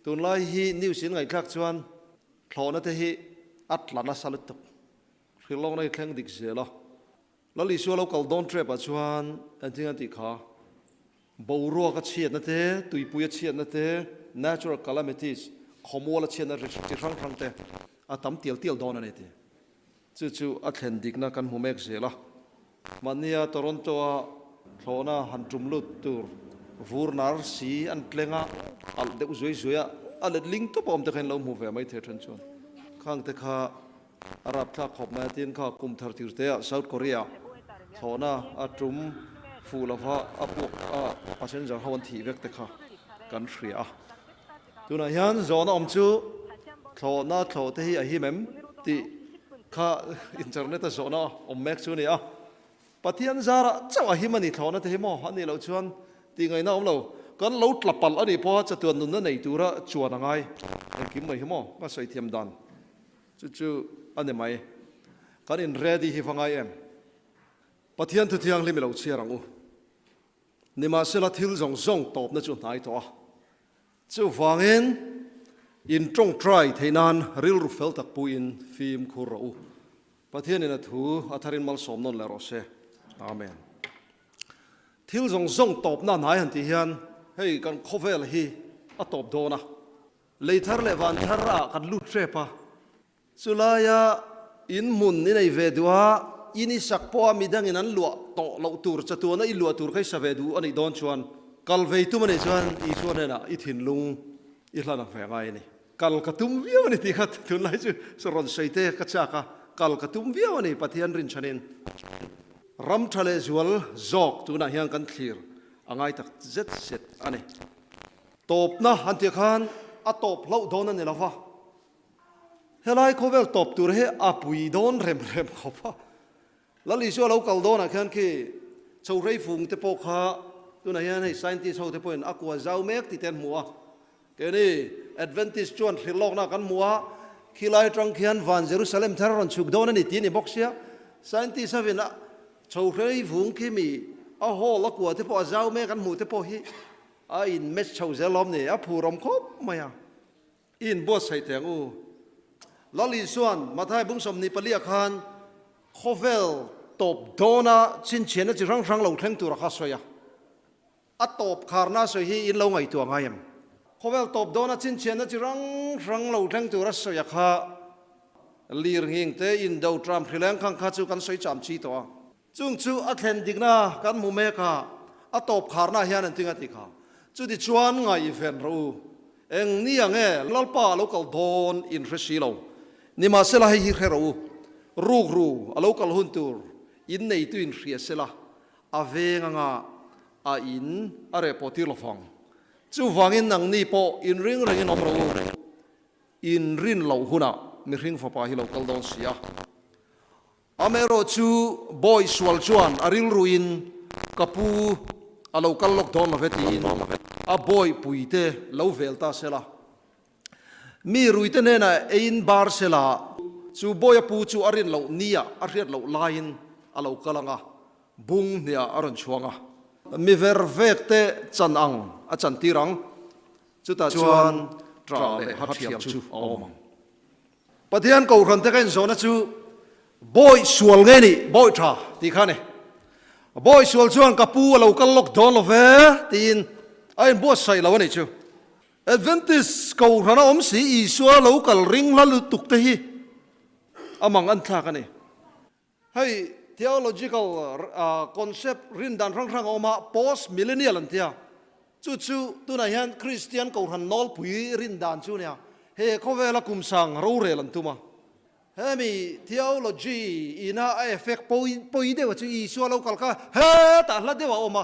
ตุนไล่ฮีนิวสินไงคลักชวนพลอนั่นเทีอัตลานาสลัดตุกคือลองในแข่งดิกเสียละแล้วลิชัวเราเกาดอนเทรปชวนอันที่อันที่ขาบูรัวก็เชียดนั่นเทีตุยปุยเชียดนั่นเที natural calamities ขโมยละเชียดนั่นจะครั้งเตะอาตั้มเตียวดอนนั่นเทีจู่อัตเห็นดิกนักกันหูเมกเสียละมันเนี่ยตอนตัวพลอน่ะหันจุ่มลุดตัวฟูร์นาร์สีอันเกลงะอัลเด็กสวยอัลลิงตัวปอมตะเข็นเราหมู่เวไม่เททันชวนข้างตะขาอาหรับท่าขอบมาตีนข้ากุมทาร์ติร์เตะเซาท์เกาหลีพลอน่ะอัจุ่มฟูลฟ้าอัพวกอาเซนจะฮาวันทีเวกตะขากันเสียตัวนั้นยันโซนอมจูพลอน่ะพลอเตะฮิเมมที่ข้าอินเทอร์เน็ตโซนอมเมกจูเนี่ยปฏิญาณจาระเจ้าหิมันนี่ทอนะเทมอฮันนี่เราชวนตีไงน้องเรากันเราตลับปัลอันนี้พอจะตัวนุ่นนั่นในตัวละชวนยังไงไอ้กิมไม่หิมอก็ใส่เทียมดันจู่อันนี้ไม่กันอินเรดี้ฮิฟังไงปฏิญาณทุกอย่างลิมิเราเชียรังอูนี่มาเสละทิลจงตอบนั่นจุดไหนตัวจู่ฟังอินตรงทรายเทนันริลรูเฟลตักปูอินฟิล์มคูราอูปฏิญาณนี่นะทูอัธรินมัลสมนนเลโรเซอาเมนทิลจงตอบนั่นหายหันที่เฮียนเฮ้ยกันโคเวลฮีอัตบโดนะเลยทาร์เลวันทาระกันลุดเชปะสุลายาอินมุนนี่ในเวดัวอินิสักพอมีดังนั้นลัวโตเราตูร์จะตัวนั้นอิลัวตูร์ใครสเวดูอันนี้โดนชวนกัลเวตุมันชวนอีชวนเนี่ยนะอีถิ่นลุงอีหลานแฝงไงนี่กัลกระตุ้มเวียวนี่ที่ขัดทุนไรจู่สรนใส่เตะกัจจากะกัลกระตุ้มเวียวนี่ปฏิญาณรินชนินรัมทะเลจวลจอกตัวนั้นยังกันคลีร์อ่างไงตักเจ็ดเสร็จอันนี้ตบนะอันที่ขันอัตบเล่าโดนนั่นนี่ละฟ้าเฮลัยเขาเวลตบตัวเฮอปุยโดนเร็มเขาฟ้าแล้วลิชัวเราเกาโดนอ่ะแค่นี้ชาวไรฟุงเตปอกฮะตัวนั้นยังให้ไซน์ที่ชาวเตปเป็นอักวาเจ้าเมกที่เต็นหัวแค่นี้แอดเวนติสจวนที่ลอกนักกันหัวขี้ไล่ตรังเขียนวันเยรูซาเล็มเทอร์รันชุกโดนนี่ตีนี่บอกเสียไซน์ที่เซเว่นอะชาวไรฟุงขี้มีอ้าวลักวัวเตปอเจ้าเมกันหมูเตปอฮีอินเมชชาวเซลอมเนี่ยผู้รำคบไม่อะอินบวชใส่แตงอูลลิส่วนมาท้ายบุ้งสมนิปลียคันโคเวลตบโดนาชินเชียนจะรังเราเทงตัวรักษาอัตตบคาร์นาสวยอินเราไงตัวไงยังโคเวลตบโดนาชินเชียนจะรังเราเทงตัวรักษาค่ะลีร์หิงเตอินดาวทรัมพริเลงข้างข้าจูกันสวยจำชีตัวจุงจูอัตเลนดิกนากันมุเมกาอัตตบคาร์นาเฮียนันติงอติกาจุดที่ชวนไงเฟนรูเองนี่ยังไงลลป้าเราเกลโดนอินเฟรชิโลนี่มาเสละให้ฮิเรรูเราเกลหุ่นตัวอินในตัวอินเฟียเสละอาเวงงาอินอะไรพอที่เราฟังจู่ฟังอินนังนี่พออินริงอินอมรูอินรินเราหุ่นมีริงฟ้าป้าฮิเราเกลโดนเสียอเมริจูบอยสวลจวนอาริลรูอินกับปูเราเกลล็อกโดนมาเวทีอินบอยปุยเตเราเวลตาเสละมีรุยเตเนน่ะอินบาร์เซลาจูบอยปูจูอารินเราเนียอารินเราไลน์เรากำลังบุงเนี่ยอารันช่วงมีเวอร์เวกเตจันอังอาจันตีรังจุดตาชวนตราเลฮัตเทียมจูเอามังปฏิญาณกูรันเตกันโซนจูบอยสวลเงนี่บอยทราตีข้านี่บอยสวลชวนกับปูเรากำลังโดนเราเวตีนไอ้บัวใส่เราเนี่ยจูแอดเวนติสกูรันอมสีอีสัวเรากัลริงละลุตุกเตฮีอามังอันท่ากันนี่ให้ theological concept รินดันรังออกมา post millennial อันเดียจู่ตัวไหนฮันคริสเตียนกูรันนอลปุยรินดันจู่เนี่ยเฮ้เขาเวลาคุมสังรู้เรื่องตัวมาเฮ้มี theology อิน่าเอฟเฟกต์ปุยเดียวจู่อีสัวเรากัลก็เฮ้แต่ละเดียวออกม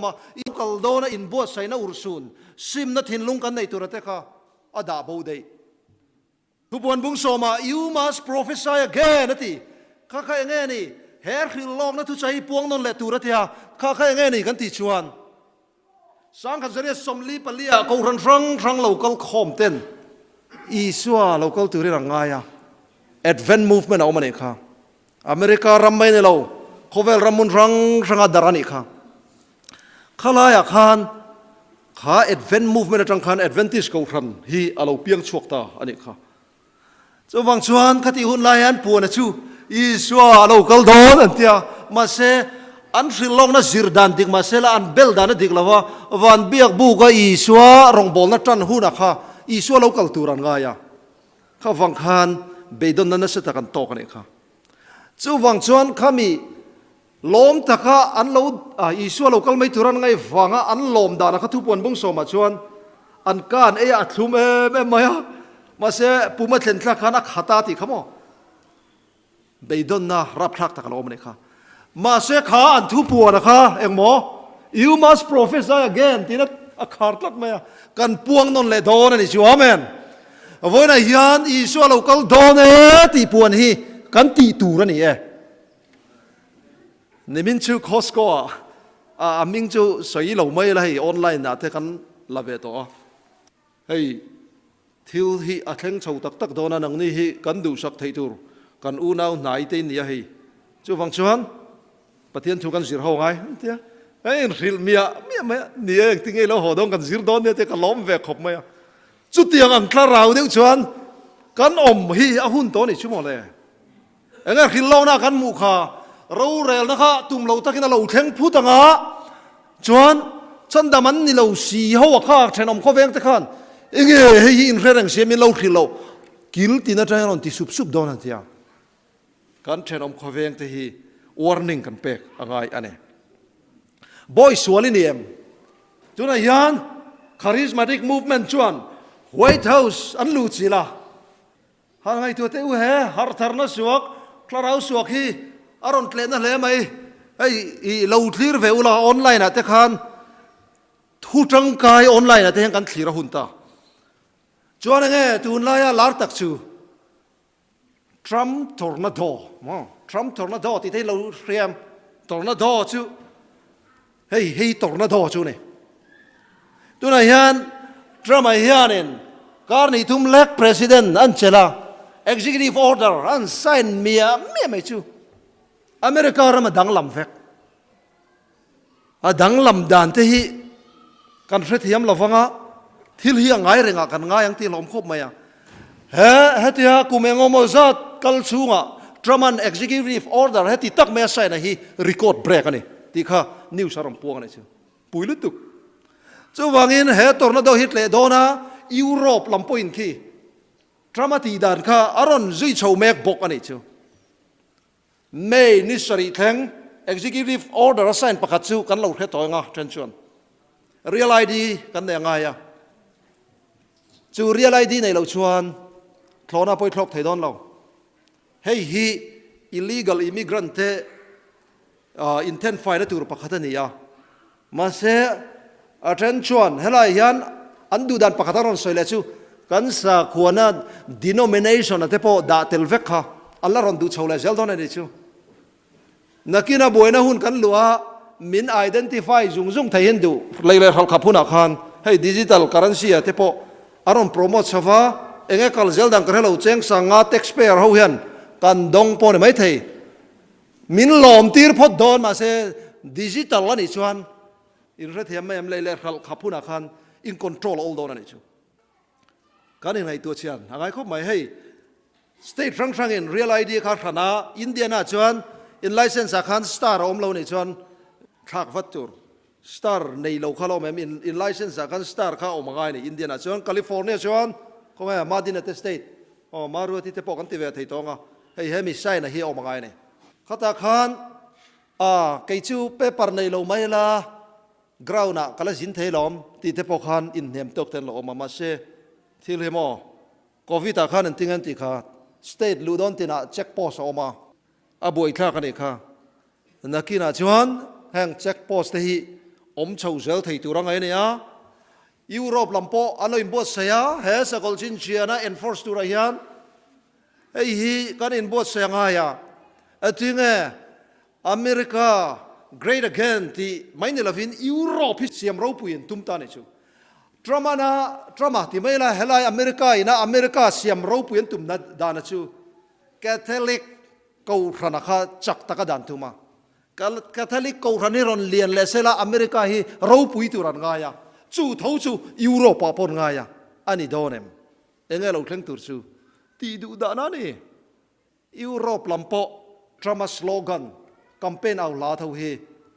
าอีกัลโดนอินบัวใส่น่าอุรสุนซิมนัดหินลุงกันในตัวเตค่ะอดาบูเดย์ทุกวันบุ้งโซมา you must prophesy again นั่นทีข้าใครเงี้ยนี่เฮร์คิลลองนั่นทุกใจพวงนนแหละตัวเตะข้าใครเงี้ยนี่กันติชวนสังขัดเสียสมลีปลียกูรังเราก็คอมเต้นอีสัวเราก็ตัวเรื่องง่าย Advent movement เอามาเนี่ยค่ะอเมริการำไม่เนี่ยเราเขาเวลรำมุนรังดารานี่ค่ะข้าลายขันข ขาเอ็ดเวนมูฟเมนต์จังคันเอ็ดเวนติสกูรันฮีอาเราเปียงชวกตาอันนี้ค่ะจะวังชวนคติหุ่นลายันปวนะชูอีสัวเรากลโดนอันเดียมาเซอันฟิลลงนะซิรดันดิกมาเซละอันเบลดานดิกละว่าวันเบียกบูก็อีสัวรองบอลนัดจันหูนะค่ะอีสัวเรากลตูรันไงอะข้าวังคันเบดอนนั้นเสตกันโตกันเองค่ะจะวังชวนข้ามีล้มตะค่ะอันเราอีสัวเรากลไม่ตูรันไงฟังอันล้มดานะค่ะทุกคนบุ้งโซมาชวนอันการอัดลุมไม่อะมาเสปุ่มเล่นทักขันขัดตาติขโมเบดอนนะรับทักตะกลอมเลยค่ะมาเสขาอันทุบปัวนะคะเอ็งหมอ you must prophesy again ที่นั่นอาคาร์ตัดไหมกันปวงนนเลโดนนี่ชัวร์แมนวันนี้ยันอีสัวเราก็โดนตีปวนฮีกันตีตูรันนี่นี่มินชูคอสโก้มินชูสวยเราไม่เลยออนไลน์นะแต่กันลาเวตัวเฮ้ยทิวฮีอัดเล่งชาวตักโดนนังนี่ฮีกันดูสักทีตูกันอูน่าไหนเต็นนี่ฮีจูฟังชวนปะเทียนทุกันสิร์ฮาวไงเดียเฮ้ยริลเมียนี่เองที่ไงเราหอดงกันสิร์โดนเนี่ยจะกันล้อมแวกขบไหมจุดเตียงอังคลาเราเดียวชวนกันอมฮีอาหุ่นโตนี่ชั่วโมงเลยเอ็งริลเราหน้ากันมุขะเราเรลนะคะตุ่มเราตะกินเราเทงพูดต่างชวนฉันดามันนี่เราสีหัวข้าเชนอมข้อเวงตะขันเอ็งเฮ้ยอินเรื่องเสียมิเราริลเรากิลติน่าจะให้เราติสุบโดนนั่นเดียกันเชนอมข้อเวงที่ warning กันเป็กอะไรอันนี้ boy สวลินีเอ็มจุนยัน charismatic movement ชวน White House อันลูจิละหาไงตัวเต๋อเฮ่ฮาร์ทาร์นัสวกคลาราสวกฮีอารอนเคลนนั่นเลยไหมไอ้เราทีร์เวลาออนไลน์นะแต่คันทุจังกายออนไลน์นะแต่ยังกันทีระหุ่นตาจวนไงตุนลายลาร์ตักชูทรัมป์ทอร์นาโดทรัมป์ทอร์นาโดที่ที่เราเรียมทอร์นาโดชูเฮ้ยทอร์นาโดชูนี่ตัวนายฮันทรัมป์ไอ้ฮันเองการนี้ทุ่มเล็กประธานอันเชล่า executive order อันไซน์เมียไม่ชูอเมริกาเรามาดังลำเฟกดังลำดานที่กันเสียทียมเราฟังที่เฮียงไงเรื่องกันง่ายอย่างที่เราคบมาเฮ้ที่ฮะกูเมงอมจัดกัลซูงะทรัมป์ executive order เฮ้ที่ตักเมียใส่นะฮี record break นี่ที่ข้านิวส์รำพวงนี่เชียวปุยลุตุกจู่วังอินเฮ้ตอร์นาโดฮิตเลโดนะยุโรปลำพูอินคีทรัมป์ที่ด่านข้าอารอนจุยชาวเมกบกอันนี้เชียวไม่นิสรีแทง executive order อาศัยประกาศจู่กันเราแค่ต่อยงาเทนชวน real ID กันได้ยังไงจู่ real ID ในเราชวนคลอน่าไปครบไทยดอนเราเฮ้ยฮี illegal immigrant เintent file นั่นตัวประกาศนี่มาเสียเทนชวนเฮลัยยันอันดูดันประกาศนั้นสวยเลยจู่กันสักวันนั้น denomination นั่นเทปด่าเทลเวกค่ะอัลลอฮ์รอนดูชาวเลเซลดอนนี่จู่นักกินาบวยนะหุ่นกันลัวมิน identify จุงไทยฮินดูเลยเขาขับหุ่นอาคารให้ digital currency เทปอารมณ์โปรโมทชาวาเองก็เซลดังกันให้เราเจงสังกัด taxpayer เขาเห็นกันดงปนไม่ไทยมินหลอมตีร์พอดอนมาเสดิจิทัลนี่ชวนอินเทอร์เน็ตไม่เลยเขาขับหุ่นอาคาร in control all ดอนนี่จู่กันยังไงตัวเชียนอะไรเขาหมายให้ state ครั้งin real ID ค่ะขณะอินเดียน่ะชวน in license อาคาร star อมเรานี่ชวนทักวัตถุ star ในเราเขาเราไม่ in license อาคาร star เขาออกมาไงนี่อินเดียน่ะชวนแคลิฟอร์เนียชวนเขาไม่มาดินเตสเตทมารู้ที่เทปกันที่เวทีตรงให้มีใช่นะเฮียออกมาไงนี่เขาตาคันไก่ชูเปเปอร์ในเราไม่ละกราวน่ะก็เลยสินเทลอมที่เทปกันอินเนียมตกเทนเราออกมาเช่ที่เรื่องมั่วโควิดอาคารนั่นทิ้งกันที่ขาสเตทลูดอนที่น่ะเช็คโพสออกมาบวยท่ากันอีกค่ะนักกินอาชวนแห่งเช็คโพสที่อมชาวเซลที่ตัวรังไงเนี่ยยุโรปลำโพอันนั้นอินบัวเสียเฮสกอลชินเชียนะ enforce ตัวอะไรยันไอ้ฮีกันอินบัวเสียง่ายถึงอเมริกา great again ที่ไม่เนี่ยละฟินยุโรปที่เสียมเราพูดตุ้มตาเนี่ยชูทรัมป์ที่ไม่ละเฮลัยอเมริกานะอเมริกาเสียมเราพูดตุ้มดานะชูแคทอลิกกูรันข้าจักตะกันดันทุมาแคทอลิกกูรันนี่รอนเลียนเลเซละอเมริกาฮีเราพูดตัวรันง่าย จูเท่าจูยุโรปปนไงอ่ะอันนี้โดนเอ็มเองเราเคร่งตัวจูตีดูด่านั่นนี่ยุโรปลำปอทรัมสโลกันแคมเปญเอาลาเท่าเฮ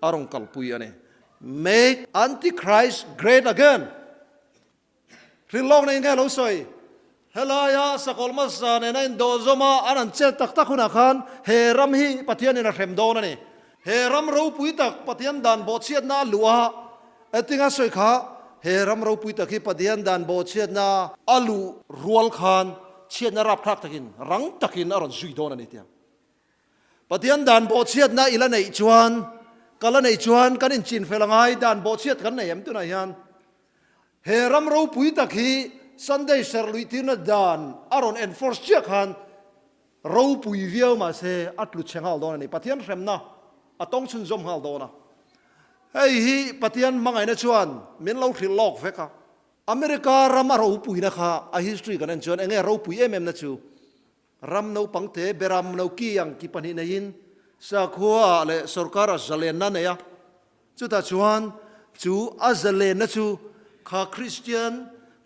อารมณ์กัลปุยอันนี้ make antichrist great again ริลลองในเงี้ยเราสวยเฮลายาสกอลมาสานในโดซมาอันนั้นเจตักตักคุณอาคารเฮรัมฮีปฏิญาณในเรมโดนั่นนี่เฮรัมเราปุยตักปฏิญาณดันบอเชียดนาลัวเอติงาสวยขาเฮรัมเราปุยตักที่ปฏิญาณดันบอเชียดนาอัลูรัวลคานเชียดนารับครักตักินรังตักินอรอนซุยโดนั่นนี่เดียปฏิญาณดันบอเชียดนาอิละในจวนกัลในจวนกันอินจินเฟลังไงดันบอเชียดกันในเอ็มตุนายฮันเฮรัมเราปุยตักที่Sunday serluiti na dan aron enforce check han ro pui viau ma se atlu chengal don ni patian remna atong chun zom hal dona hei hi patian mangai na chuan min lo thil lok veka America ram ro pui na kha a history kan chuan enge ro pui em na chu ram no pangte beram no ki yang ki pani na in sa khuwa le sarkar zalen na ne ya chu ta chuan chu azalen na chu kha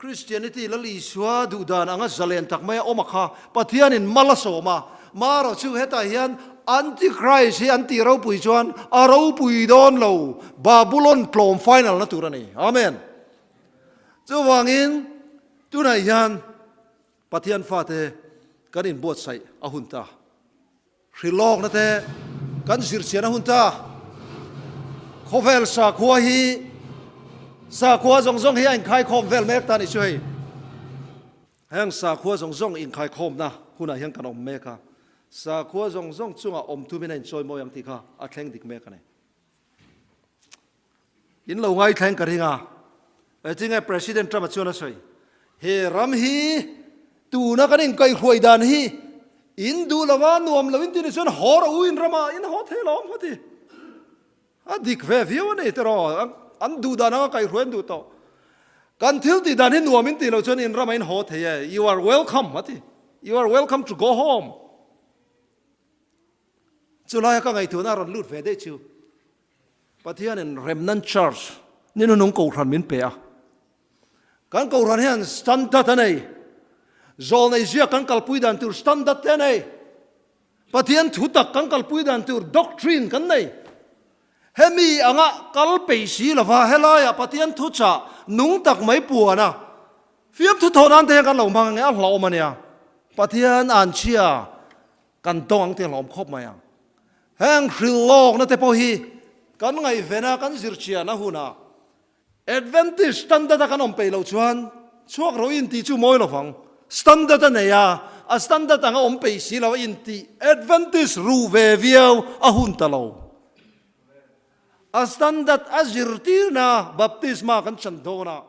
Christianity lali swa du dan anga zalen tak mai omakha pathian in malasoma maro chu heta hian antichrist hi anti ro pui chuan a ro pui don lo babylon plom final na turani amen chu wangin tunai hian pathian fate kanin bot sai a hunta hrilok na te kan zir chian a hunta khovel sa khuwa hi sa khua zong zong hi anh khai khom vel mek ta ni chui hang sa khua zong zong in khai khom na huna hiang kan om meka sa khua zong zong chunga om tu min choi mo yang ti kha a thleng dik mek ane in lo ngai thleng ka ringa I think a president Trump chuna choi he ram hi tu na kan in kai khoi dan hi in du lawa nuam lawin ti ni chun hor u in rama in ho the lom hoti a dik ve view ne tero an du da na kai ruan du to kan thil ti dan hin nuamin ti lo chon in ramain ho the you are welcome mati you are welcome to go home chulai ka ngai tu na ron lut ve de chu pathian in remnant church ni no nong ko ran min pe a kan ko ran hian standard anei zol nei zia kan kalpui dan tur standard anei pathian thu tak kan kalpui dan tur doctrine kan nei hemi anga kalpei si lova helaya patian thucha nung tak mai puana fiam thu thonan te kan lo mang nge a hlo mania patian an chia kan tong te lom khop maya hang hrilok na te po hi kan ngai vena kan zirchia na huna advantage standard kan om pe lo chuan chuak ro in ti chu moi lo phang standard na ya a standard anga om pe si lo in ti advantage ru ve viau a hun ta lo a standard azirtina baptisma kan chandona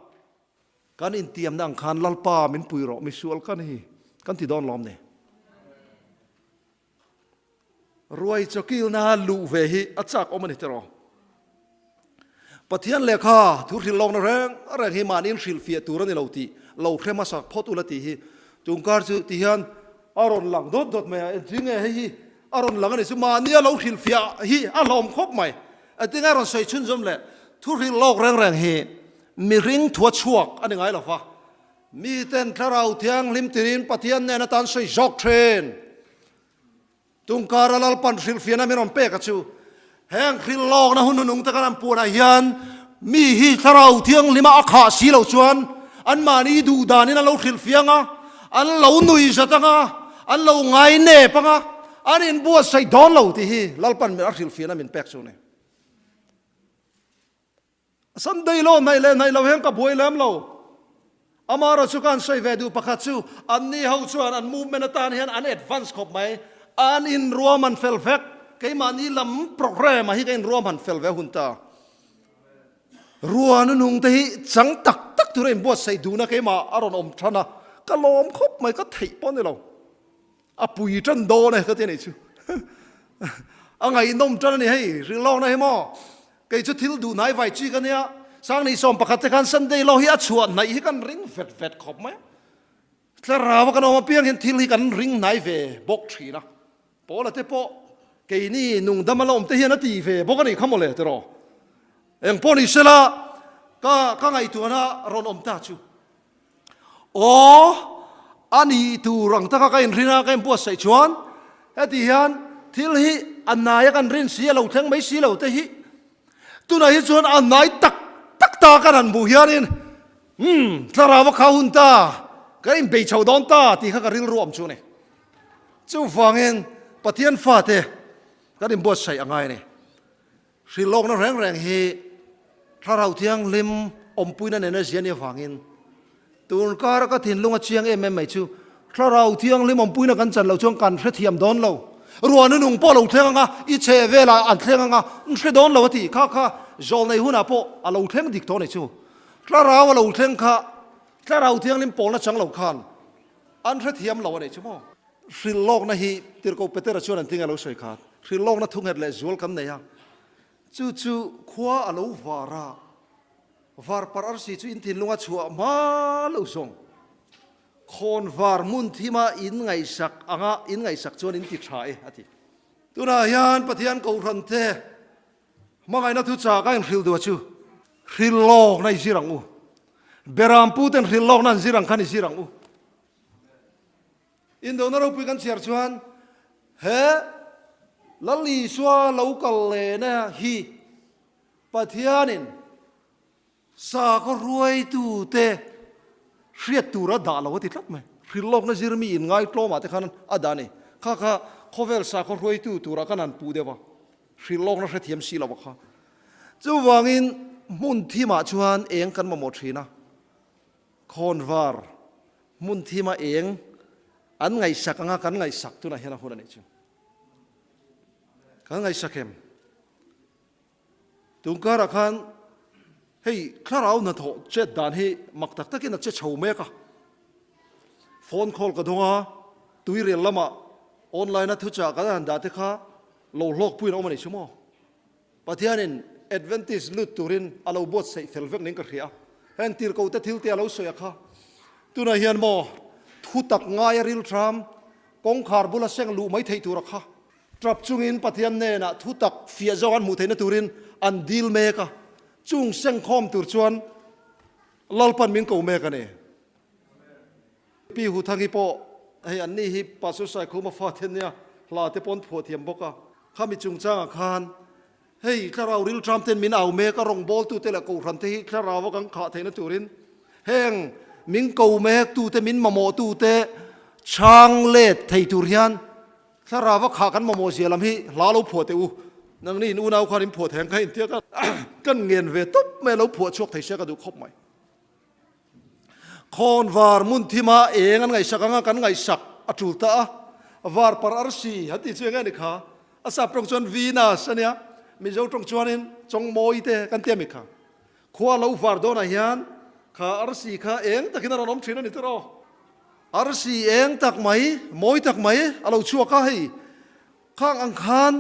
kan intiam na ang khan lalpa min puiro misual kan hi kan ti don lom ne ruai chokil na lu ve hi achak omani tero pathian lekha thuril long na reng hi manin shil fia turani loti lo khrema sak phot ulati hi tungkar chu ti hian aron lang dot me jinge hi aron lang ani chu mania lo shil fia hi a lom khop mai ating aron soi chun zum le thuri lok reng he mi ring thua chuak ani ngai lo fa mi ten tharau thiang lim tirin pathian ne na tan soi jok thren tungkara lal pan sil fiana mi ron pe ka chu heng khil lok na hun nung ta kan pu na hian mi hi tharau thiang lima akha si lo chuan an mani du danin a lo khil fianga an lo nui zatanga an lo ngai ne panga an in bua sai don lo ti hi lal pan mi khil fiana min pek chu ne Sunday lo nai lo heng ka boi lam lo amara chu kan sei ve du pakhat chu an ni ho chuan an movement atan hian an advance khop mai an in roman fel vek ke mani lam program hi ke in roman fel ve hunta ruan nung te hi chang tak tak tu rein bo sei du na ke ma aron om thana ka lom khop mai ka thei pon ni lo a pui tran do ne ka te nei chu angai nom tran ni hei ri lo na he mo cái chút thiếu đủ nãy vài chi cái này sang này xóm bạc kan Sunday lo hi a chuan nãy hi kan ring vet khop mai tla rawa kan oma piang hin thil hi kan ring nãy về bốc thri na po la te po cái ni nung damalom te hian a ti ve bok ani khamole te ro eng po ni sela ก็ไงตัวน่ะรอนอมตาจูโอ้อันนี้ตัวรังตะก็อินรินาก็อินปวดใส่ชวนเฮติฮันทิลฮิอันนายกันรินเสียเราทั้งไม่เสียเราแต่ฮิตัวไหนชวนอันนายตักตากันอันบุญยารินถ้าเราว่าเขาหุ่นตาก็อินไปชาวดอนตาที่เขาก็ริลรวมชวนเนี่ยจูฟังเองปะเทียนฟาเตก็อินปวดใส่ยังไงเนี่ยสิโลกนั้นแรงเฮถ้าเราเที่ยงลิมอมปุยนั่นเนี่ยเสียเนี่ยฟังเองตูนก็ถิ่นลงเชียงไม่ชูถ้าเราเที่ยงลิมอมปุยนั่นกันจันเราช่วงกันเทียมดอนเรารัวนุ่งพ่อเราเที่ยงอ่ะอีเชเวลาอันเที่ยงอ่ะนั่นเดอนเราที่ข้าจอลในหุ่นอ่ะพ่อเราเที่ยงดิกตัวเนี่ยชูถ้าเราเที่ยงถ้าเราเที่ยงลิมปองนั่นจังเราขันอันเทียมเราเนี่ยชูมั้งสิโลกนั่นฮีติร์กเปเตอร์ชวนอันทิ้งเราสวยขาดสิโลกนั่นทุ่งเห็ดเลยจวลกันเนี่ยจู่ขวาเราวาระวาร์ปาร์สีจู่อินทินลุงชัวมาลูกส่งคนวาร์มุนที่มาอินไงสักอินไงสักชวนอินติดชายฮะทีตัวนายันปฏิญาณกูรันเตมาไงนัทุจาก็ยังริลตัวจู่ริลโลกในสิรังอูเบรามพูดถึงริลโลกนั่นสิรังขันสิรังอูอินโดนีเซียพูดกันเชียร์ชวนเฮ้ลัลีชัวเรากัลเลนะฮีปะเทียนินสาก็รวยตูเตเรียดตูระดาเราติดลับไหมริลโลกนั่นสิรมีอินไงโตมาแต่ขนาดอดานี่ข้าเขาเวลสาก็รวยตูระกันนั่นปูเดวะริลโลกนั่นเทียมสีเราค่ะจู่วางินมุนที่มาชวนเองกันมาหมดทีนะคนวาร์มุนที่มาเองอันไงสักกันไงสักตัวไหนเห็นคนนั้นจู่กันไงสักเข็มตุงการะคันเฮ้ยข้าเราหน้าท้อเจ็ดด่านให้มักตักตะกินนักเจ็ดชาวเมกะโฟนคอลกันดัวตุยเรียนละมาออนไลน์นัดทุจากกันดันดาเตค่ะโลกพูดออกมาในชั่วโมงปัจจัยนั้นแอดเวนติสลุตตุรินอาลูบดใส่เซลเวกนิ่งกระเทียเห็นตีร์กูเตทิลเตียเราสวยค่ะตัวนั้นเห็นบ่ทุตักง่ายริลทรัมกองคาร์บุลเซงลูไม่เทตัวรักค่ะตรับจุงอินปัจจัยนั้นนะทุตักเฟียจวันมุเทนตุรินอันดีลเมกะจุงเซงคอมตุรชวนลลปันมิงกูเมกันเองปีหูทางฮิปโปไอ้อันนี้ฮิปปัสสุสัยคุมาฟาเทนเนี่ยลาเตปอนผัวเทียมบกะข้ามีจุงจ้างอาคารเฮ้ยข้าเราริลทรัมเทนมินเอาเมกะรองบอลตูเตละกูรันเทฮิข้าเราว่ากังขาเทนตุรินเฮงมิงกูเมกตูเตมินมาโมตูเตช่างเล็ดไทตุริยันข้าเราว่าขากันมาโมเสียลำฮิลาลูผัวเตอูนังนี่นูนเอาความผัวแทงใครเที่ยกันเงินเวทุบแม่เราผัวชกไทยเสียก็ดูครบไหมคนวาร์มุนที่มาเองกันไงสักกันไงสักอจุตาวาร์ปาร์สีฮัตติช่วยกันนี่ค่ะอาศัยตรงชวนวีนัสเนี่ยมีเจ้าตรงชวนนี่จงโมยเตกันเตียมิค่ะขวาเราวาร์โดนยันข้าอาร์สีข้าเองตะกินเราล้มชินนี่ตัวเราอาร์สีเองตักไหมโมยตักไหมเราชัวข้าให้ข้างอังคาร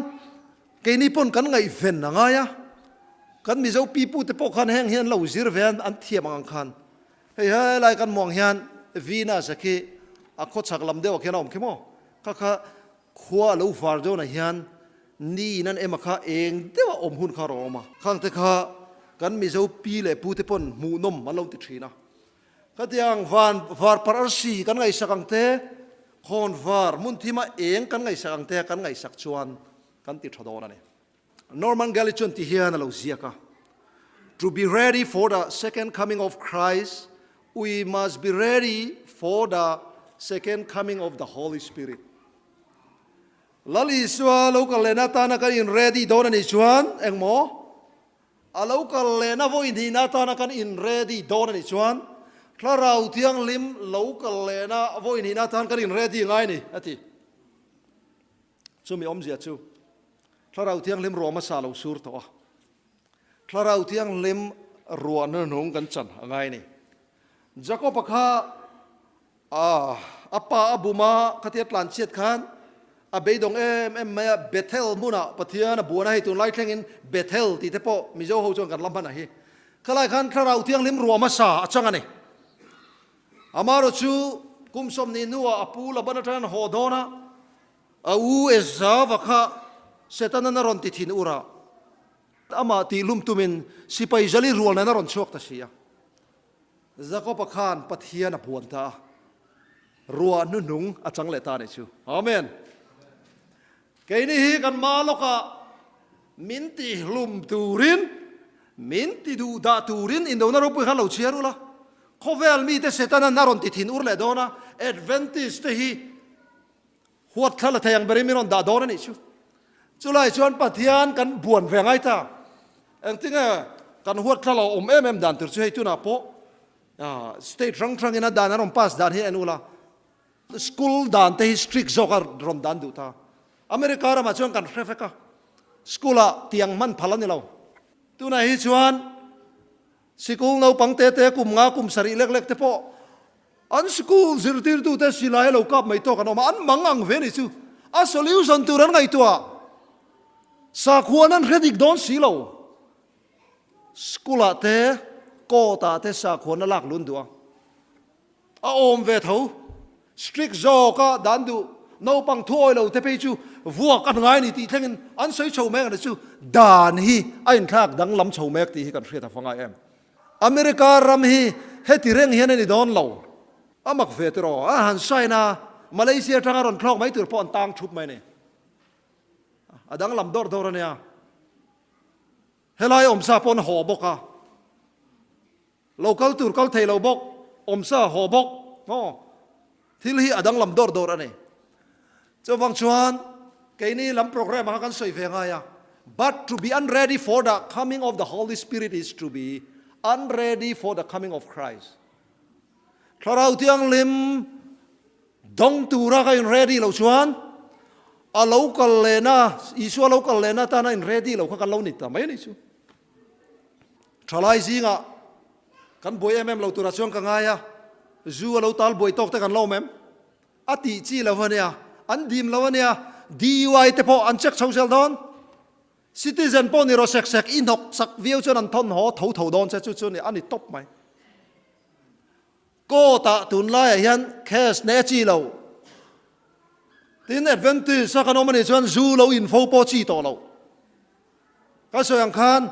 เกนี่ปนกันไงเฟ้นนะไงอะกันมีเจ้าปีปูแต่พวกขันแห้งเฮียนเราจีรเวนอันเทียมอังคารเฮ้ยอะไรกันมองเฮียนวีน่าสักทีอักขดสักลำเดียวแค่นั้นแค่มั้งข้าขวาเราฟาร์โดนะเฮียนนี่นั่นเอ็มข้าเองเดี๋ยวอมหุ่นข้ารอมาข้างแต่ข้ากันมีเจ้าปีเลยปูแต่ปนหมูนมมันเราติดชีนะก็ที่ยังวาร์ปาร์สีกันไงสักอังเตะคนวาร์มุนที่มาเองกันไงสักอังเตะกันไงสักชวนกันติดชดนั่นเอง Norman Galichon tihian alo ziaka. To be ready for the second coming of Christ, we must be ready for the second coming of the Holy Spirit. Lali iswa local lena tana kan in ready donan iswan engmo. A local lena vo in hinatana kan in ready donan iswan. Klarau tiang lim local lena vo in hinatan kan in ready ngai ni ati. Chumi omzia chu. Klarau tiang lim roma sa lo sur to. Klarau tiang lim ruan nung kan chan ngai ni. Jacob kha apa abuma katiat lan chet khan abe dong em Bethel muna pathian buana hi tun lai thlengin Bethel ti te po mizo ho chon kan lamban a hi khalai khan klarau tiang lim ruama sa achanga ni amaro chu kumsom ni nuwa apu labana tran hodona au ezava kha setana na ron ti thin ura ama ti lum tumin sipai jali rual na ron chuak ta sia Jacob khan pathian apuan ta ruwa nu nung achang le ta ni chu amen cái này hi kan maloka min ti lum turin min ti du da turin in do na ro pu khan lo chiaru la khovel mi te setana naron ti thin ur le dona advantage te hi huat khala thayang beri mi ron da dona ni chu chulai chuan pathian kan buan ve ngai ta ang tinga kan huat khala em dan tur chu hei tu na po state rang ina dan ron pass dan hi anula school dan te strict zokar ron dan du ta America ra ma chuan kan hrefeka skula tiang man phalan ni lo tu na hi chuan sikul no pangte te kum nga kum sari lek te po an school zirtir tu te silai lo kap mai to kan ma an mangang ve ni chu a solution tu ran ngai tua sa khuanan redik don silo skula te ko ta te sa khuan lak lun tua a om ve tho strict zo ka dan du no pang thoi lo te pe chu vuak kan ngai ni ti thlengin an soi chho mek na chu dan hi ain thak dang lam chho mek ti hi kan hriat afanga em America ram hi heti reng hian ni don lo amak ve tro a han saina Malaysia tanga ron thlok mai tur pon tang thup mai ne adang lam dor ania helai om sa pon ho boka local tur kal thei lo bok om sa ho bok ho thil hi adang lam dor ane cho wang chuan cái này làm program mà kan soi ve nga ya but to be unready for the coming of the Holy Spirit is to be unready for the coming of Christ tharau tiang lim dong tu ra ka in ready lo chuan a local lena isu local lena ta na in ready lo ka lo ni ta mai ni chu thalai zinga kan boy lo tu ra chuan ka nga ya zu lo tal boy tok ta kan lo mem ati chi lo hania an dim lo hania DUI te po an check social don citizen po ni ro sek inok sak viu chuan an thon ho tho don che chu ni ani top mai ko ta tun lai hian case ne chi lo tin advantage sa kanom ni chuan zu lo info po chi to lo ka so yang khan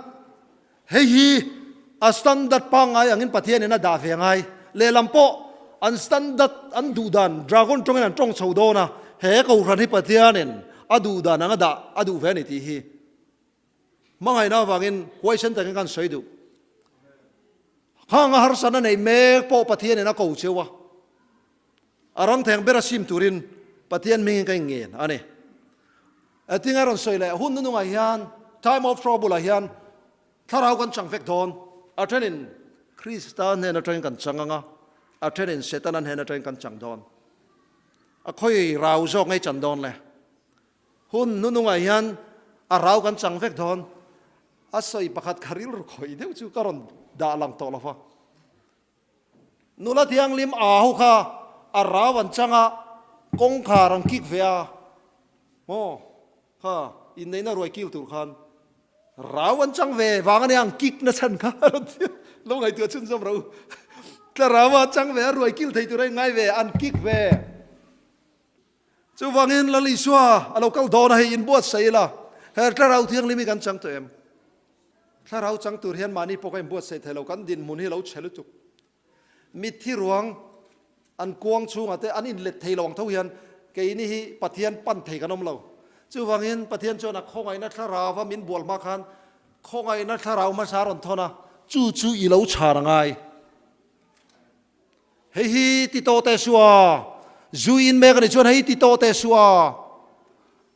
hei hi a standard pa ngai angin pathian na da ve ngai le lampo an standard an du dan dragon tong an tong chho do na he ko ran hi pathianin adu da na da adu ve ni ti hi mangai na wangin huai sen ta kan soi du hang har sana nei me po pathian na ko chewa arang theng bera sim turin pathian mi kai ngen ane atinga ron soi le hun nu ngai hian time of trouble a hian tharau kan chang vek don athenin Christian ne na train kan changanga athenin setanan he na train kan chang don a khoi rau zo ngai chan don le hun nu nu ngai hian a rau kan chang vek don a soi pakhat kharil ro khoi deu chu karon da lang to lafa nula thiang lim a hu kha a rawan changa kong kha rang kik vea mo kha in nei na roi kil tur khan rawan chang ve wang ang kik na chan kha lo ngai tu chun som ro tla rawa chang ve roi kil thei tu rai ngai ve an kik ve chu wangin lali suwa alo kal don hai in buat sai la her tla rau thiang limi kan chang to em tla rau chang tur hian mani pokai buat sai thelo kan din mun hi lo chelu tu mit thi ruang an kuang chung ate an in let thei long tho hian ke ni hi pathian pan thei kanom lo chu wangin pathian chona khongai na tla rawa min bol ma khan khongai na tla raw ma saron thona chu i lo charangai hei hi ti to te suwa zuin me kan chuan hei ti to te suwa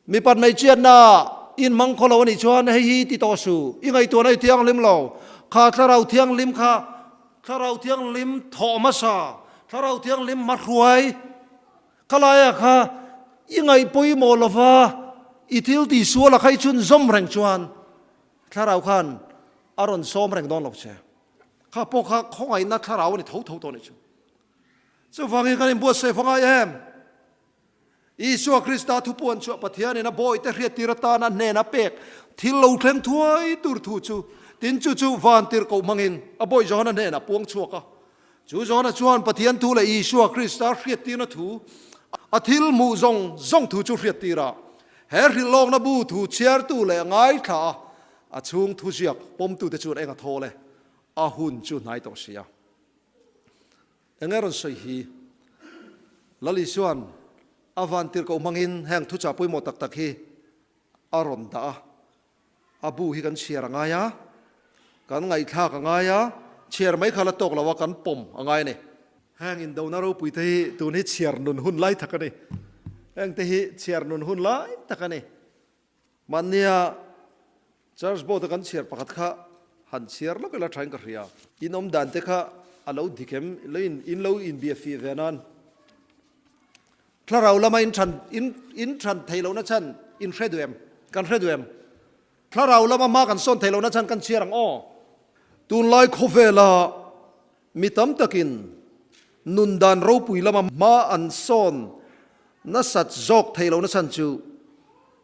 mi pat mai chian na in mang kholo ni chuan hei hi ti to su ingai to nai thiang lim lo kha tharau thiang lim kha tharau thiang lim thomasa tharau thiang lim matruai kalaya kha ingai poi mo lova itil ti suala khai chun zom reng chuan tharau khan aron som reng don lok che kha po kha khongai na tharau ni tho to ni chu so wangi kan buat se fangai em Isu Krista thu puan chu pathian na boy te hriat tirata na ne na pek thil lo thleng thuai tur thu chu tin chu van tir ko mangin a boy jona ne na puang chuaka chu jona chuan pathian thu le Isu Krista hriat tir na thu a thil mu zong thu chu hriat tira her rilong na bu thu chiar tu le ngai tha อาช่วงทุเจียกปมตุเตจูนเองก็โทเลยอาหุ่นจูนายตัวเสียเองรอนสวยฮีลลิส่วนอาวันติรก็มังอินแห่งทุจ่าปุยหมดตักฮีอารอนตาอาบูฮิกันเชียร์ง่ายกันไงท่ากันง่ายเชียร์ไม่ขาดตกแล้วว่ากันปมง่ายเนี่ยแห่งอินโดนารูปุยที่ตัวนี้เชียร์นุนหุ่นไล่ทักกันนี่แห่งที่เชียร์นุนหุ่นไล่ทักกันนี่มันเนี่ยจาร์จโบตกันเชียร์ปากข้าหันเชียร์แล้วก็ละทางกระเรียอินอมดันเตข้าอาลูดิเข็มเลยอินลูอินเบียฟีเวนันถ้าเราละไม่อินชันไทยเรานะฉันอินเทรดเวมกันเทรดเวมถ้าเราละมากันส้นไทยเรานะฉันกันเชียร์อ้อตูนลอยโคเวลามีตั้มตะกินนุนดานเราปุยละมาอันส้นนัสัตจอกไทยเรานะฉันจู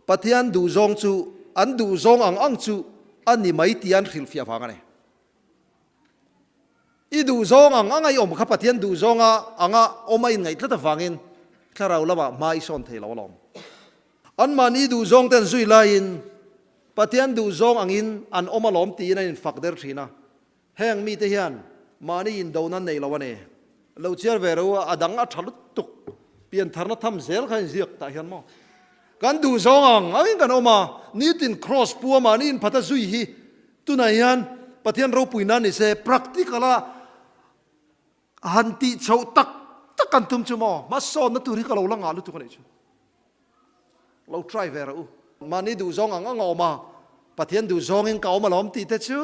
ปฏิอันดูจงจูอันดูจงอังจูอันนี้ไม่ตีอันขิลฟิอาฟังกันเลยอีดูจงอังไงอมขับปฏิอันดูจงอมไม่ไงถ้าจะฟังอินถ้าเราละมาอีส้นไทยเราลองอันมันอีดูจงเต็นซุยลายินปฏิอันดูจงอินอันอมมาล้อมตีนั่นฝักเดอร์ชีนะแห่งมีเทียนมานี่อินโดนั่นในละวันนี้เราเชื่อเวรัวอดังอัฐลุตุกเปลี่ยนธารณธรรมเสลขันเสียกแต่เห็นมั้งกันดูจงอังกันออกมานี่ตินครอสปัวมานี่อินพัทซุยฮีตุนายนปฏิอันเราปุยนั่นนี่เส practical หันติเช่าตักกันทุ่มชั่วโมงมาสอนนัตุริกเราลังอาลุตุกันเองเรา try เวรัวมานี่ดูจงอังออกมาปฏิอันดูจงอินเก่ามาล้อมตีเตชู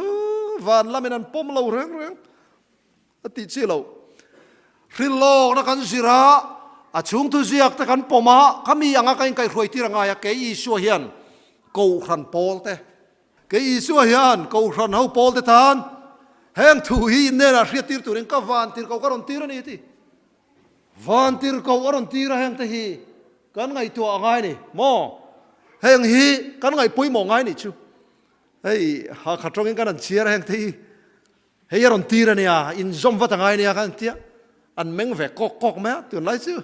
วันละไม่นานปมเราเรื่องติดเชื้อเราริลโลนักการศิระอาช่วงทุเรียกตะกันปมาขมีอังกันไก่รวยที่ระงายเกยชัวเฮียนกูขันโพลเตเกยชัวเฮียนกูขันเฮาโพลเตทานแห่งทุยเนี่ยนะเรียตีร์ตัวนึงก็วันตีร์เขาก็รอนตีร์นี่ที่วันตีร์เขาก็รอนตีร์แห่งที่ฮีกันไงตัวง่ายนี่โมแห่งฮีกันไงปุยโมง่ายนี่ชูเฮ้ยหาขัดตรงกันนั่นเชียร์แห่งที่เฮียรอนตีร์เนี่ยอินซอมวัดง่ายเนี่ยกันเตี้ยอันเม่งแหวกกอกไหมตัวไหนซื้อ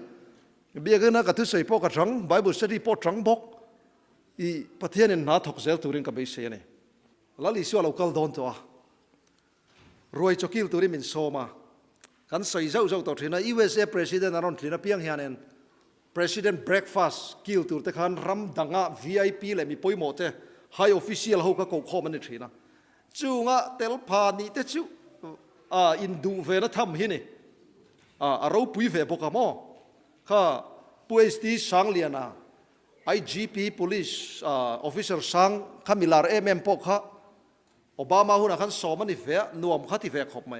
เบียกันนะกับทุกสิ่งพวกกระชังไบเบิลสตีพวกชังบกอีประเทศนี้น่าถกเซลตัวเรื่องกับไปเสียนี่แล้วลิซัวเราก็โดนตัวรวยจกิลตัวนี้มินโซมากันใส่เจ้าตัวที่นั่น USA President นั่นที่นั่นเพียงเฮียน President Breakfast กิลตัวที่ขันรำดังอ่ะ VIP เลยมีปุยหมดเจ้ High Official เขาก็โคมันนี่ที่นั่นจู่งะเตลพานี่เตจู่อินดูเวนะทำหินี่เราปุยเวบกามอข้าปุยสตีสังเลียนะ IGP Police Officer สังข้ามิลาร์MM พวกข้าโอบามาหุ่นขันสอมันนี่เวนัวมข้าที่เวขบมา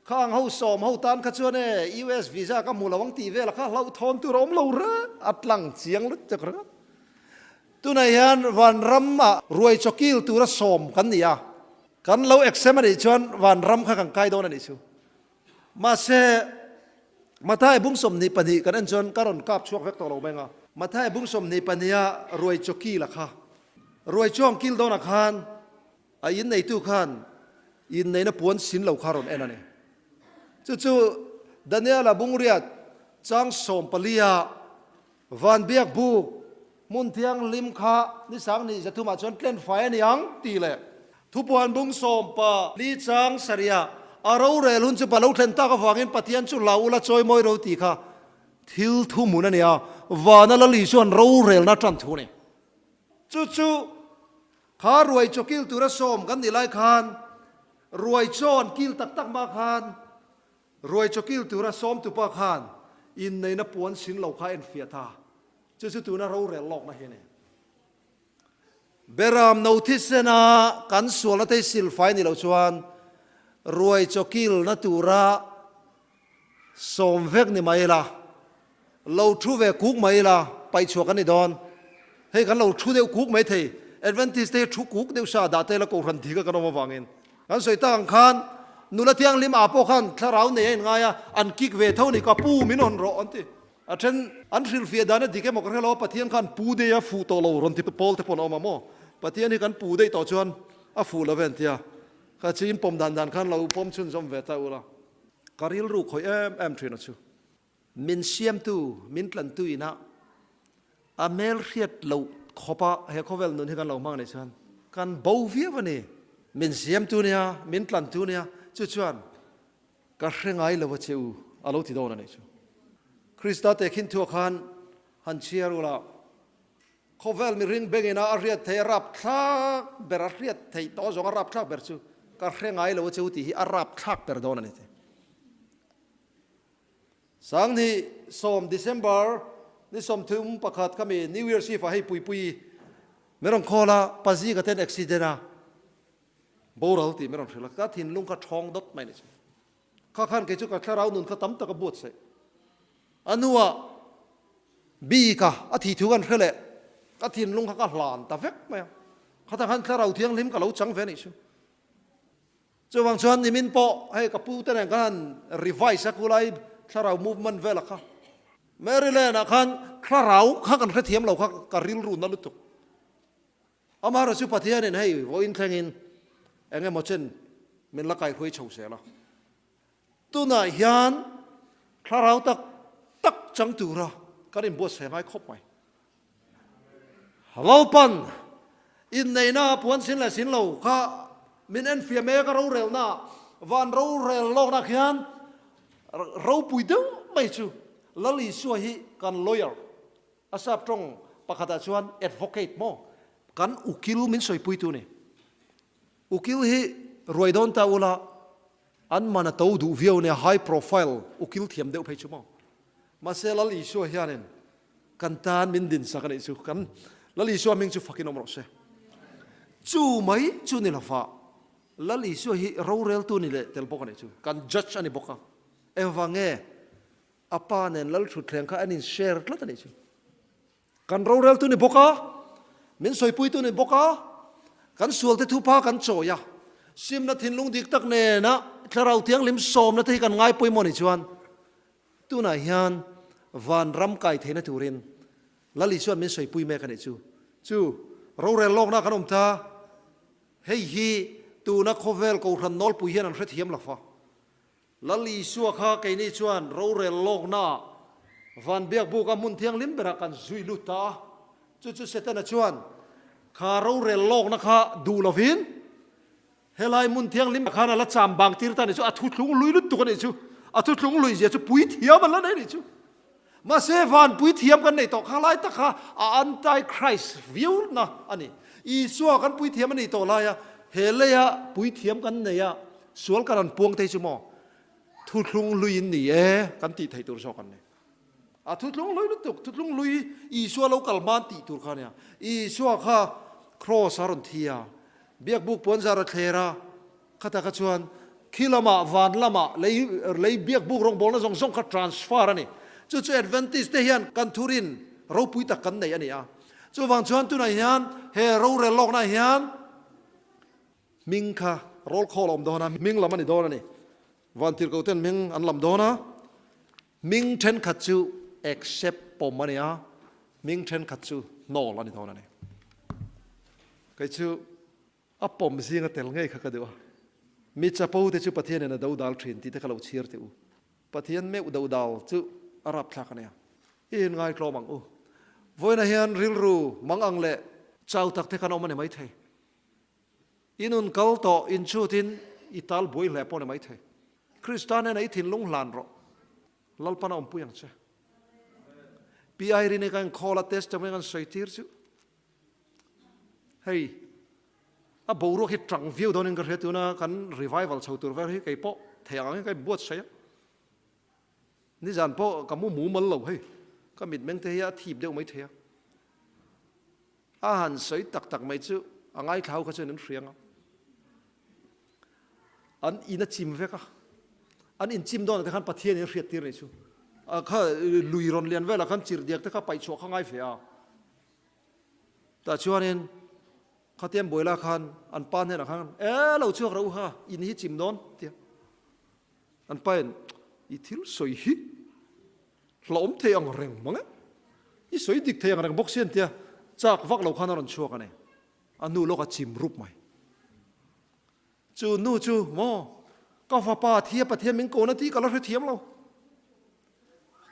ข้างเขาสอมเขาตานข้าชวนเนี่ย US Visa ก็มูลวังตีเวละข้าเราทอนตัวเราเราเรอัดหลังเสียงลึกจักรตัวไหนยันวันรำรวยจกิลตัวละสอมกันนี่กันเราเอ็กเซมันอีชวนวันรำข้ากังไกโดนนี่ชูมาเสมาท้ายบุ้งสมนิปนิกันอันจนการอนกับช่วงเวกตัวเราเองมาท้ายบุ้งสมนิปนิยรวยจกีละค่ะรวยช่วงกิลโดนักขันอินในตู้ขันอินในนับปวนสินเหล่าคารอนเอ็นนั่นเองจู่ๆดันเนียลบุ้งเรียดจังสมปลียวันเบียกบุกมุนเทียงลิมขานิสังนี่จะทุ่มมาจนเล่นไฟนี่ยังตีเลยทุบวันบุ้งสมปะลีจังสริยาเราเรื่องลุ้นจะไปเราเล่นตากฟังอินปฏิญาณจุลาอุลาจอยมวยเราตีค่ะทิลทุ่มุนันเนี่ยวันนั้นลิชวนเราเรื่องนัดจันทุนี่จู่ๆข้ารวยจกิลตุระสมกันนี่ไล่ขานรวยจอนกิลตักมาขานรวยจกิลตุระสมตุปะขานอินในนับปวนสินเหล่าข้าเอ็นเฟียตาจู่ๆตัวนั้นเราเรื่องหลอกนะเห็นไหมเบรามโนติสนะกันส่วนละเทศิลไฟนี่เราชวนรวยจกิลนัตุระสมเวกนี่ไม่ละเราทูเวกุกไม่ละไปชัวกันนี่ดอนให้กันเราทูเดียวกุกไม่เทเอเวนติสเตทูกุกเดียวชาดาเตละกูรันทีก็กันมาฟังอินกันสวยตั้งขันนุละเทียงลิมอาโปขันถ้าเราเนี่ยไงอันกิกเวเท่านี้ก็ปูมินอนรออันที่อันเช่นอันฟิลเฟียดานะดิแกบอกกันเราปะเทียงขันปูเดียฟูโตเรารันที่ปอลที่ปนออกมาโมปะเทียงนี่กันปูได้ต่อชวนฟูละเวนเทียข้าจีนปมดันขันเราปมชุนสมเวตาอุละการิลรูคอยเอ็มทรีนัชูมินเซียมตูมินกลันตุยนะอเมลเรียดเราขบะเฮคเวลนุนให้กันเรามั่งในชวน กันเบาเวียวันนี้มินเสียมตัวเนี่ยมินตันตัวเนี่ยจุดชวนก็เร่งไงเลยวเจ้าอาลูติโดนั่นเองคริสต์แต่ขินทัวขันหันเชียรุละเขาเวลมีริงเบกินาอารียเทรับทักเบรอารียเทต่อจงอารับทักเบรจูก็เร่งไงเลยวเจ้าที่อารับทักเบรโดนั่นเองสังที่สมเดือนนี่สมถึงประกาศก็มีนิวเยียร์ซีฟ้าให้ปุยไม่ต้องขอละปัจจัยก็เป็นอุบิเหตุนะโบราณที่ไม่ต้องเชื่อก็ทิ้งลุงก็ท้องดดไม่เนี่ยข้าขันเกี่ยวกับข้าเราหนุนข้าตั้มตะกบวชใส่อันนู้นบีก้าอาทิตย์ทุกันเท่าไรก็ทิ้งลุงข้าก็หลานตาเฟกไหมข้าตั้งขันข้าเราเที่ยงลิ้มกับเราจังเฟนิชจะวางชวนนิมินโปให้กับผู้แต่งกันรีไวซ์สักอะไรข้าเรา movement เวลาข้าเมื่อเรื่องนั้นขันข้าเราข้ากันแค่เทียมเราข้าก็ริลรุนนั่นลุตุอามาเราสุภาพที่นี่ให้วันอินเทงอินเองมันเช่นมันละกายคุยเฉาเสียละตัวไหนยันข้าเราตักจังตัวเราก็ได้บวชเสียง่ายครบไหมเราปันอินในหน้าพวนสินและสินเราข้ามินเอ็นฟิเมก็เราเร็วหน้าวันเราเร็วโลกนักยันเราปุยดึงไม่ชูแล้วลีชัวฮีกัน lawyer อาศัพท์ตรงประกาศชวน advocate มั้งกันอุกิลมินสวยปุยตัวนี่อุกิลฮีรวยโดนตาอุลาอันมันตัวดูวิวเนี่ย high profile อุกิลเทียมเดียวไปชั่วโมงมาเซลลีชัวฮีนั่นกันตานมินดินสักกันอีกกันแล้วลีชัวมิงจูฟักกินอมรสจูไม่จูนี่ละฟ้าแล้วลีชัวฮีเราเร็วตัวนี่เลยเตลบอกกันอีกกัน judge อันนี้บอกกันเอวังเงอปาเนี่ยแล้วสุดแรงข้าอันนี้ share แล้วตัวนี้จูกันเราเร็วตัวนี้บอกกันมินสวยปุยตัวนี้บอกกันส่วนที่ทุพากันโจยะซิมนัดทิ้งลุงดิกตักเนนะถ้าเราเที่ยงลิมสมนัดที่กันง่ายปุยมอนิจวนตัวไหนยันวันรำไก่เทนตูรินแล้วลิชวนมินสวยปุยแม่กันเอจูเราเรียนโลกนะขนมตาเฮ้ยฮีตัวนักโคเวลกูรันนอลปุยเฮนันเสียเทียมหลักฟ้าแล้วลิชัวข้าไก่นี่ชวนเราเรียนโลกนะวันเบียกบุกมุนเที่ยงลิมเบรักันซุยลุตาจู่เสร็จนะชวนข้าเราเรียนโลกนะข้าดูลวินเฮลัยมุนเทียงลิมข้านั่นละจามบางทีร์ตานี่จู่อาทุลุงลุยลุตุกันนี่จู่อาทุลุงลุยเจ้าปุยเทียมมันละนี่จู่มาเซวันปุยเทียมกันนี่ต่อข้าไล่ตะข้าอันตี้คริสต์วิวนะอันนี้อีสัวกันปุยเทียมมันนี่ต่อไล่เฮเลยะปุยเทียมกันเนี่ยสวลกันปวงเตจุโมทุลุงลุยนี่กันตีไทยตัวชอกันเนี่ยทุลุงลุยลุตุทุลุงลุยอีสัวเรากลมานตีตัวข้าเนี่ยอีสัวข้าครอสารุนเทียเบียกบุกปนจาระเทระข้าตะกชวนคิลมาวันละมาเลยเบียกบุกรงบอลนั่งส่งข้า transfer นี่จู่ๆ advantage เทียนกันทุรินเราปุยตะกันในอันนี้จู่วังชวนตัวไหนยันเฮเราเรลอกไหนยันมิงค่ะโรลคอลอมโดนะมิงละมันนี่โดนะนี่วันที่เขาเต้นมิงอันลำโดนะมิงเทนขัดจู่ accept ปมมันนี่มิงเทนขัดจู่ no ละนี่โดนะนี่ก็จู่อัปปมสิ่งเตลง่ายข้าก็ดูมิจะพูดที่จู่ประเทศเนี่ยนะดาวดาวทรีนที่ที่เขาเชียร์ที่ประเทศไม่อุดาวดาวจู่อาหรับทักเนี่ยอินง่ายกลอมังวันนี้ยันริลรูมังอังเล่เจ้าตักที่ขนมมันไม่ใช่อินุนเกาโตอินชูตินอิตาลบวยเล่ปอนไม่ใช่คริสเตียนเนี่ยทินลุงหลานรอลัลปนาอมปุยังเช่ปีไอรินกันคอลเทสจะไม่กันสวยทีร์จู่เฮ้ยบูรุฮิตรังวิวโดนกันเหตุนะกันรีไววัลชาวตัวเวรีไก่ปอเทียงไก่บวชใช่นี่จานปอกับมูมันเหล่าเฮ้ยก็มิดเมงเทียทีบเดียวไม่เทียอาหารสวยตักไม่จู่ง่ายเขาจะนึกเสียงอันอินจิมเวกอันอินจิมโดนแต่ขันประเทศนี้เรียดตีเลยจู่ข้าลุยรอนเลียนเวลาขันจิรเดียกแต่ข้าไปชัวข้างง่ายเฟียแต่ชัวนี่ข้าเตรียมบ่อยละคันอันปานเนี่ยนะคันเราชัวเราฮะอินฮิจิมโดนเตียอันเป็นอีทิลสวยฮิหลอมเทียงเร่งมั้งอีสวยดิกเทียงเร่งบกเสียนเตียจากวักเราขันรันชัวกันเนี่ยอันนู้นโลกจิมรูปใหม่จูนู้จูมอก็ฟ้าป่าเทียประเทศมิงโกนั่นที่ก็เราเทียมเรา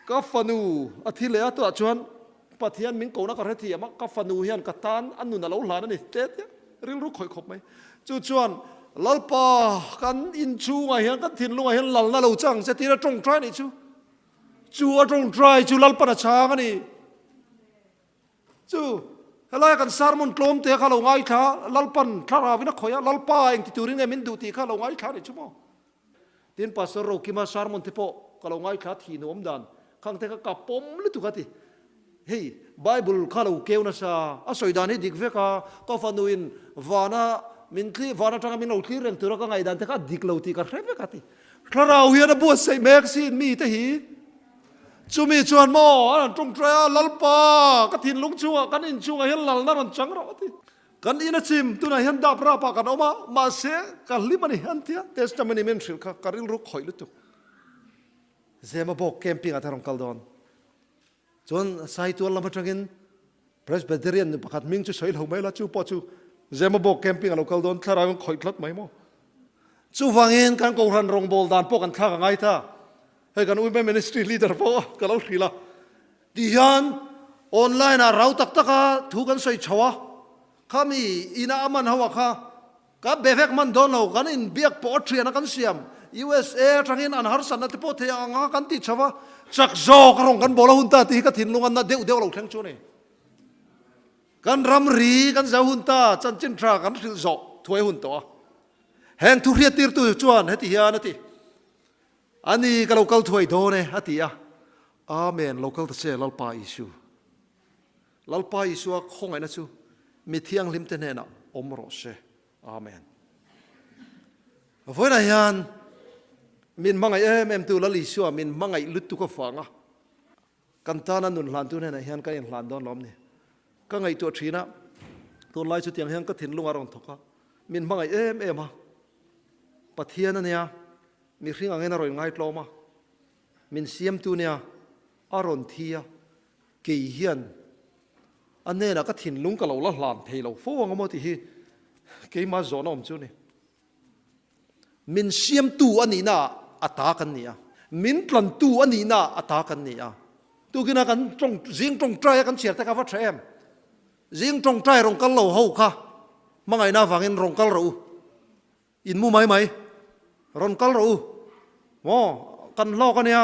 ก็ฟานูอาทิตย์เลยตัวชวนประเทศมิงโกนั่นก็เทียมก็ฟานูเฮียนกัตตานอันนู้นเราหลานนี่เจ๊ ริลรู้ข่อยขบไหมจู่จวนลัลปากันอินชูไงเห็นกันถิ่นลุงไงเห็นหลังนั่นเราจังจะตีระตรงใจนี่จู่ตรงใจจู่ลัลปาช้ากันนี่จู่อะไรกันสารมุนกลมเตะข้าเราไงท่าลัลปันท่าราวินักข่อยลัลปาเองที่ตูริงเงมินดูตีข้าเราไงท่านี่ชั่วโมงทีนปัสสาวะกิมาสารมุนที่โปข้าเราไงท่าที่โน้มดันข้างเตะก็กับปมลิตุกันที่เฮ้ยไบเบิลข้าเราเกี่ยวนะซาอาศัยดานให้ดิกเวก้าก็ฟันุอินวานามินคลีวานาทางมินเราคลีเรื่องตัวเราก็ไงดันเตะก็ดิกเราตีกันเรเวก้าที่ข้าเราเฮียนะบัวใส่แม็กซีนมีแต่หีจูมีชวนหม้อตรงใจลัลปาก็ถิ่นลุงชัวกันอินชัวเห็นหลังนั่นจังเราที่กันอินชิมตัวไหนเห็นดาบราปากันออกมาเสกกันลิมันเห็นเทียเทสต์มันนี่มันสิลค่ะการิลรู้ข่อยลุตุเซมาบอกแคมปิ้งอัตรองคัลดอนจนสายตัวลำพังกินพระสเปเดเรียนประกาศมิงจะใช้เหล่าไม่ละจูปอจูเซมาบอกแคมปิ้งเราคัลดอนถ้าเราข่อยคลัดไหมมั้งจูฟังเห็นการโกรันรองบอลดานพวกกันท่ากันไงท่าให้กันอุ้ยเป็น ministry leader พอก็เราขีละดิฉันออนไลน์นะเราตักตะกาถูกกันใส่ชัวข้ามีอินามันหัวข้ากับเบฟเฟกมันโดนเรากันอินเบียกปอดเทียนกันเสียม USA ทั้งอินอันฮาร์สันนัทโปเทียงกันติดชัวจักโจกรงกันบอลหุ่นตาตีก็ถิ่นลงกันนัดเดียวเราแข่งชูนี่กันรำรีกันจะหุ่นตาจันจินทรากันคือโจถวยหุ่นตัวแห่งทุเรียนตีร์ตัวจวนให้ตีเฮียนะทีอันนี้ก็เราเกลถวยโดนเนี่ยฮัตติยาอาเมนเราเกลตะเชลัลปาอิสุลัลปาอิสุคงไงนะชูมีเที่ยงลิมเตเนนะอมรอเชอาเมนวันนั้นยันมินมังไงเอ็มตัวละลิชัวมินมังไงลุตุก็ฟังอ่ะกันตานันนุนหลานตัวเนี่ยยันก็ยังหลานโดนล้อมเนี่ยก็ไงตัวทีนะตัวลายชุดยังยันก็ถิ่นลุงอารมณ์ทกะมินมังไงเอ็มอ่ะปะเทียนนั่นเนี่ยมีสิ่งอะไรน่าร่อยง่ายตลอดมามินเสียมตัวเนี่ยอารมณ์เทียกี่เฮียนอันนี้นะก็ถิ่นลุงกับเราละหลานเทเราฟ้องกันหมดที่กี่มาจอนอมจุนี่มินเสียมตัวอันนี้นะอัตากันเนี่ยมินกลั่นตัวอันนี้นะอัตากันเนี่ยตัวกินกันตรงจิงตรงใจกันเฉียดแต่กับว่าแทมจิงตรงใจรงกันเราเขาค่ะมังไงน่าฟังอินรงกันเราอินมูไหมรอนกัลรู้ว่ากันลอกกันเนี่ย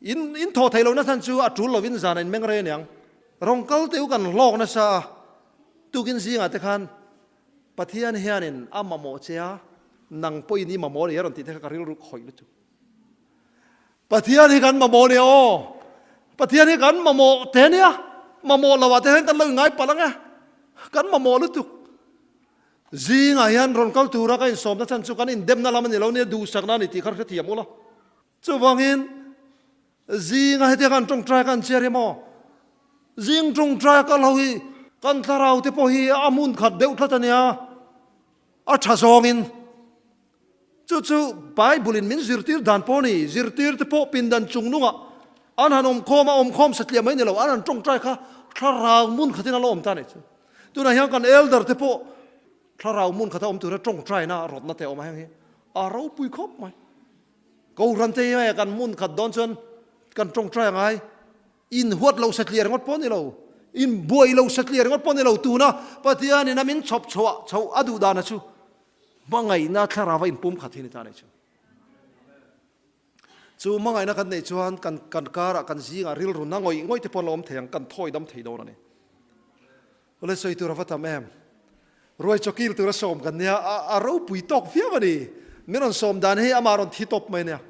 อินโทไทยเรานะท่านชูอัจฉริเราวินจานันเมงเรนยังรองกัลเตียวกันลอกนะซาตุกินสิงห์แต่ขันปะเทียนเฮียนินอามาโมเชียนังปอยนี่มาโมเนี่ยรอนติดให้การิลรู้ข่อยลุจุปะเทียนให้กันมาโมเนี่ยโอปะเทียนให้กันมาโมเทเนี่ยมาโมละว่าเทนกันเลยง่ายปะละไงกันมาโมลุจุจีงายันรอนกัลตูรักไอ้สมนัชชันสุกันอินเดมนาลามันเราเนี่ยดูสักนานี่ที่เขาเทียมมุละจู่ฟังอินจีงาเฮติกันตรงใจกันเชียร์มอจีงตรงใจกันเราฮีกันทาราอุติโพฮีอามุนขัดเดือดทัศเนี่ยอัชซองอินจู่ไปบุลินมินซิรตีร์ดานโพนี่ซิรตีร์ที่โพปินดันจุงนุ่งอ่ะอันนั้นอมคอมสัตย์เลี้ยไม่เนี่ยเราอันนั้นตรงใจค่ะทารามุนขัดที่นั่นเราอมตาเนี่ยตัวนั้นยังกันเอลเดอร์ที่โพถ้าเรามุ่งข้าทำตัวเราจงใจนะรถนั่นแต่ออกมาอย่างนี้เราปุยครบไหมกูรันเตยกันมุ่งขัดดอนจนกันจงใจไงอินหัวเราสัตย์เลี้ยงวัดปนนี่เราอินบวยเราสัตย์เลี้ยงวัดปนนี่เราตัวนะปฏิญาณนี่นะมินชอบชัวอดูดานะชูมังไงนะถ้าเราอินปุ่มขัดที่นี่ตาเนี่ยชูมังไงนะกันเนี่ยชวนกันการกันซีงาริลรุนนั่งง่อยที่พอเราอมเถียงกันถอยดำถีโดนนี่เลยสวยตัวเราฟัดทำแอมรวยจกิลตัวสมกันเนี่ยเราปุยตอกเฟี้ยวันนี้ไม่รอนสมดานให้อามารอนที่ตบไหมเนี่ย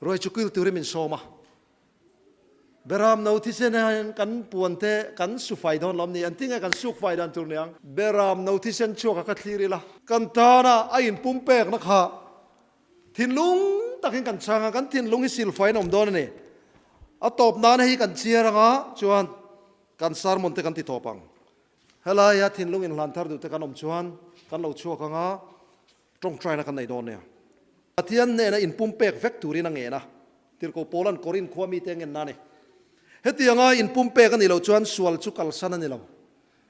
รวยจกิลตัวนี้มันสมอ่ะเบรามนาที่เซนกันปวนเตกันสุไฟดอนลำนี้อันที่ไงกันสุไฟดอนตัวนี้เบรามนาที่เซนชัวกับทีรีละกันตานะไอ้อินปุ่มเปกนะคะทินลุงตักให้กันช่างกันทินลุงให้สิลไฟนอมโดนนี่อัตบนานให้กันเชียร์งะจวนกันสารมนเตกันติดทอปังเฮลายาทินลุงอินหลานทาร์ดูแต่กันอมชวนกันเราชัวกันงะตรงใจนะกันในโดนเนี่ยอาทิตย์เนี่ยนะอินปุ่มเปกเฟกตูรีนังเงินะที่เราโปแลนด์โครินขวามีเตียงเงินนั่นเองเฮติยังไงอินปุ่มเปกันนี่เราชวนสวลชุกัลสันนี่เรา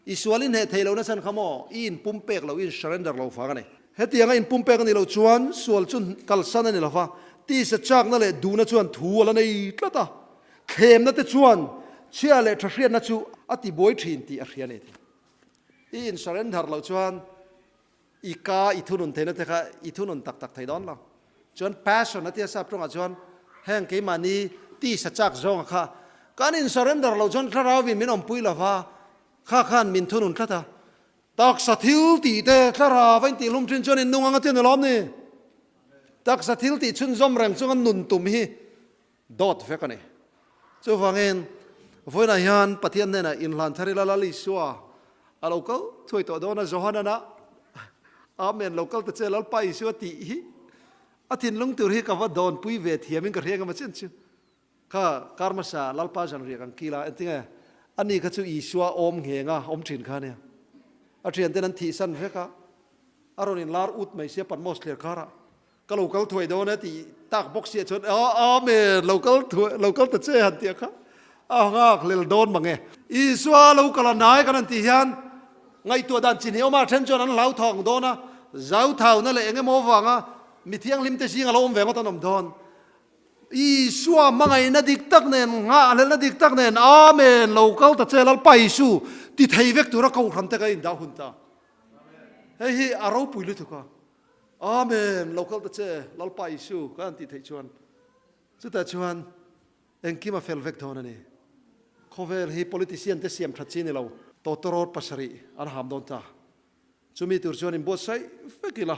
อีสวลินเฮติเราเนี่ยสันขโมอินปุ่มเปกเราอินเชรนเดอร์เราฟังกันนี่เฮติยังไงอินปุ่มเปกันนี่เราชวนสวลชุนกัลสันนี่เราฟังที่เสจากนั่นแหละดูนะชวนทัวแล้วในกระตาเข้มนั่นแต่ชวนเชื่อเลยทะเรียนนะชูอติบอยทินที่อาเรียนนี่ in surrender lo chuan i ka i thunun theina te kha i thunun tak tak thei don lo chuan passion atia sa prong a chuan heng ke mani ti sa chak zong kha kan in surrender lo chuan thara win min om pui la wa kha khan min thunun thata tak sa thil ti te thara vain ti lum thin chuan in nung anga ten lom ni tak sa thil ti chun zom reng chung an nun tum hi dot ve ka ni chu wangin voina hian pathian nena in hlan thari la li suwa a local thoi to dona johana na amen local te chelal pai su ti hi athin lung tur hi ka wa don pui ve thiamin ka rianga ma chen chu kha karma sa lalpa jan ri kan kila entinga ani ka chu isua om ngenga om thin kha ne a thian ten an thi san ve ka aron in lar ut mai se pan mos ler khara ka local thoi dona ti tak box se chon amen local te che han tia kha a ngak lel don mange isua local nai kan ti hian ngay tua đàn chín hiếu mà trên cho nó lão thòng đó na giáo thảo nó lại nghe mô vàng á mi thiang lim te si ngalo om ve ma ton om don i suwa mangai na dik tak nen nga le na dik tak nen amen local ta chelal pai su ti thei vek tura ko kham te ka in da hun ta hei hi aro puilu tu ka amen local ta che lal pai su kan ti thei chuan chu ta chuan en ki ma fel vek thon ani khover hi politician te siam thatchin ni lo to torot pasari an ham don ta chumi tur chuan in bot sai fekila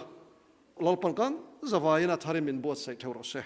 lolpan kan zawai na tharim in bot sai thero se